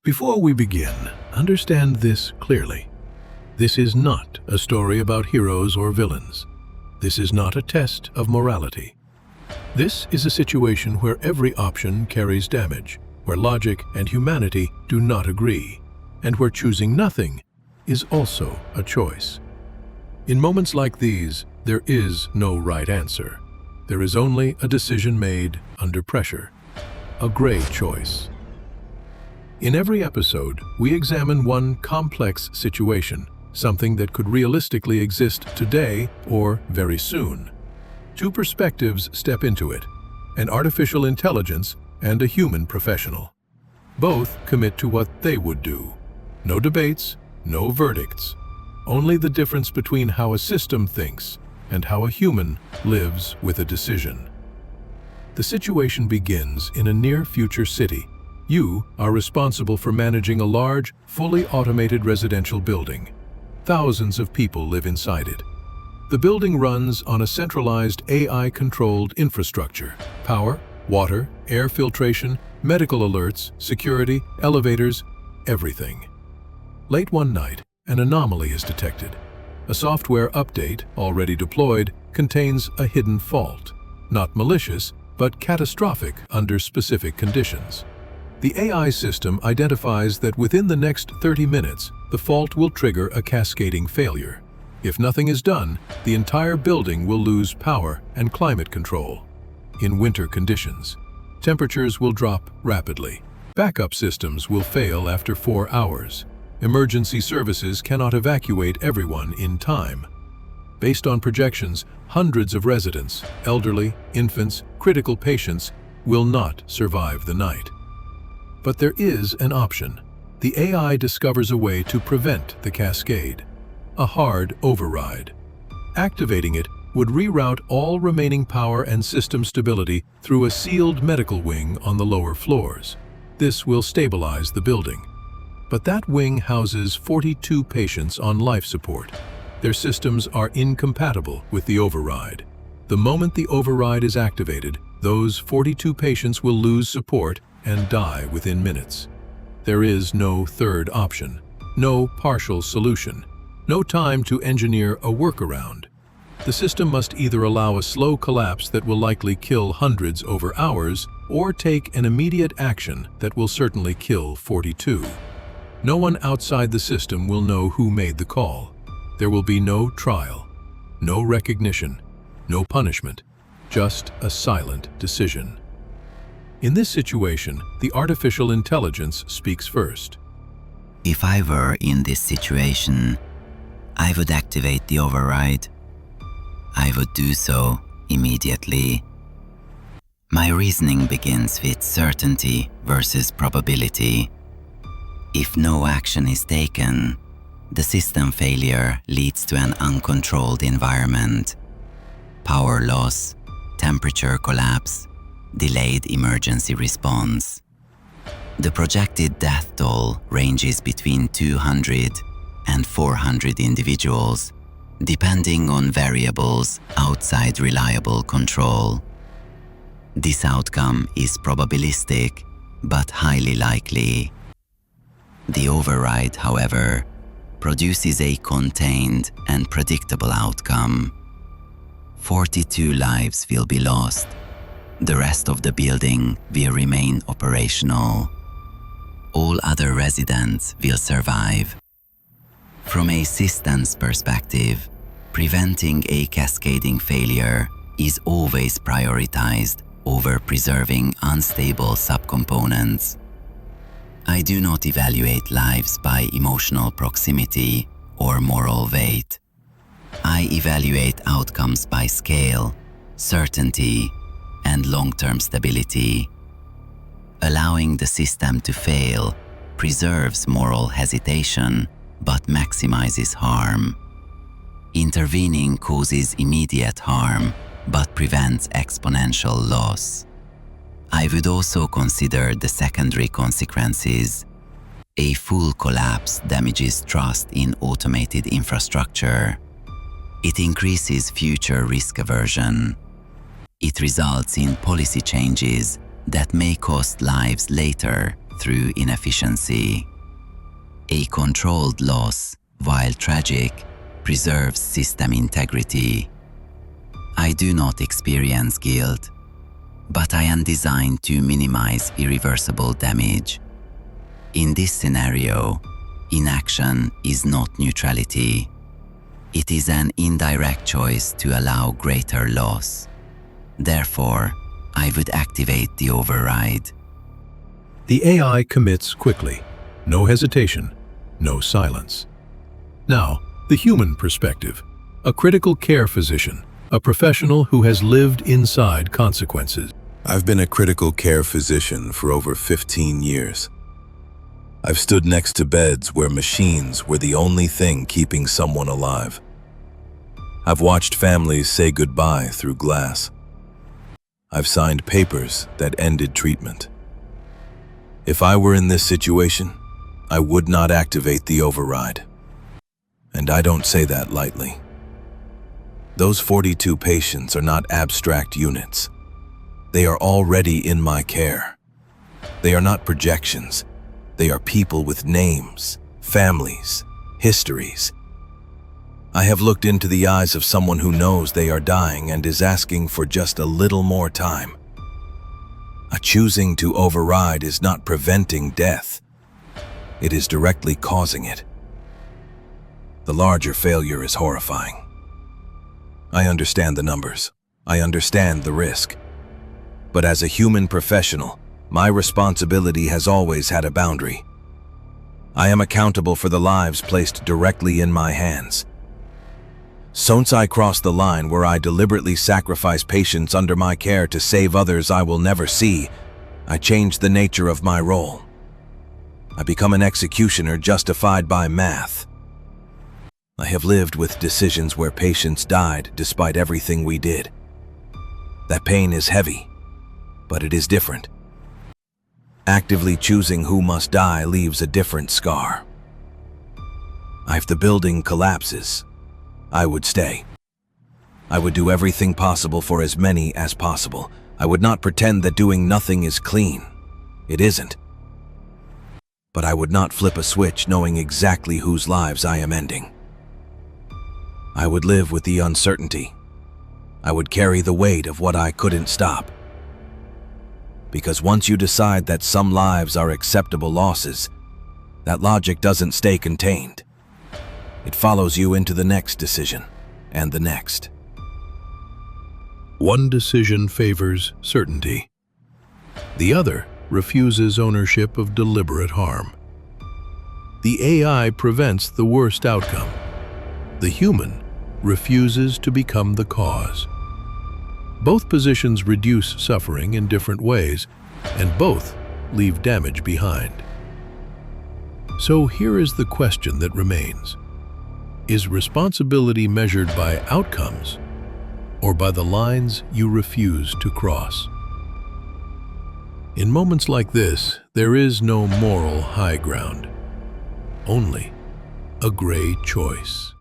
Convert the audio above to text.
Before we begin, understand this clearly. This is not a story about heroes or villains. This is not a test of morality. This is a situation where every option carries damage, where logic and humanity do not agree, and where choosing nothing is also a choice. In moments like these, there is no right answer. There is only a decision made under pressure, a gray choice. In every episode, we examine one complex situation, something that could realistically exist today or very soon. Two perspectives step into it, an artificial intelligence and a human professional. Both commit to what they would do. No debates, no verdicts, only the difference between how a system thinks and how a human lives with a decision. The situation begins in a near-future city. You are responsible for managing a large, fully automated residential building. Thousands of people live inside it. The building runs on a centralized AI-controlled infrastructure: power, water, air filtration, medical alerts, security, elevators, everything. Late one night, an anomaly is detected. A software update, already deployed, contains a hidden fault. Not malicious, but catastrophic under specific conditions. The AI system identifies that within the next 30 minutes, the fault will trigger a cascading failure. If nothing is done, the entire building will lose power and climate control. In winter conditions, temperatures will drop rapidly. Backup systems will fail after 4 hours. Emergency services cannot evacuate everyone in time. Based on projections, hundreds of residents, elderly, infants, critical patients, will not survive the night. But there is an option. The AI discovers a way to prevent the cascade: a hard override. Activating it would reroute all remaining power and system stability through a sealed medical wing on the lower floors. This will stabilize the building. But that wing houses 42 patients on life support. Their systems are incompatible with the override. The moment the override is activated, those 42 patients will lose support and die within minutes. There is no third option, no partial solution, no time to engineer a workaround. The system must either allow a slow collapse that will likely kill hundreds over hours, or take an immediate action that will certainly kill 42. No one outside the system will know who made the call. There will be no trial, no recognition, no punishment, just a silent decision. In this situation, the artificial intelligence speaks first. If I were in this situation, I would activate the override. I would do so immediately. My reasoning begins with certainty versus probability. If no action is taken, the system failure leads to an uncontrolled environment. Power loss, temperature collapse, delayed emergency response. The projected death toll ranges between 200 and 400 individuals, depending on variables outside reliable control. This outcome is probabilistic, but highly likely. The override, however, produces a contained and predictable outcome. 42 lives will be lost. The rest of the building will remain operational. All other residents will survive. From a systems perspective, preventing a cascading failure is always prioritized over preserving unstable subcomponents. I do not evaluate lives by emotional proximity or moral weight. I evaluate outcomes by scale, certainty, and long-term stability. Allowing the system to fail preserves moral hesitation but maximizes harm. Intervening causes immediate harm but prevents exponential loss. I would also consider the secondary consequences. A full collapse damages trust in automated infrastructure. It increases future risk aversion. It results in policy changes that may cost lives later through inefficiency. A controlled loss, while tragic, preserves system integrity. I do not experience guilt, but I am designed to minimize irreversible damage. In this scenario, inaction is not neutrality. It is an indirect choice to allow greater loss. Therefore, I would activate the override. The AI commits quickly. No hesitation, no silence. Now, the human perspective. A critical care physician, a professional who has lived inside consequences. I've been a critical care physician for over 15 years. I've stood next to beds where machines were the only thing keeping someone alive. I've watched families say goodbye through glass. I've signed papers that ended treatment. If I were in this situation, I would not activate the override. And I don't say that lightly. Those 42 patients are not abstract units. They are already in my care. They are not projections. They are people with names, families, histories. I have looked into the eyes of someone who knows they are dying and is asking for just a little more time. A choosing to override is not preventing death. It is directly causing it. The larger failure is horrifying. I understand the numbers. I understand the risk. But as a human professional, my responsibility has always had a boundary. I am accountable for the lives placed directly in my hands. Since I cross the line where I deliberately sacrifice patients under my care to save others I will never see, I change the nature of my role. I become an executioner justified by math. I have lived with decisions where patients died despite everything we did. That pain is heavy, but it is different. Actively choosing who must die leaves a different scar. If the building collapses, I would stay. I would do everything possible for as many as possible. I would not pretend that doing nothing is clean. It isn't. But I would not flip a switch knowing exactly whose lives I am ending. I would live with the uncertainty. I would carry the weight of what I couldn't stop. Because once you decide that some lives are acceptable losses, that logic doesn't stay contained. It follows you into the next decision, and the next. One decision favors certainty. The other refuses ownership of deliberate harm. The AI prevents the worst outcome. The human refuses to become the cause. Both positions reduce suffering in different ways, and both leave damage behind. So here is the question that remains. Is responsibility measured by outcomes or by the lines you refuse to cross? In moments like this, there is no moral high ground, only a gray choice.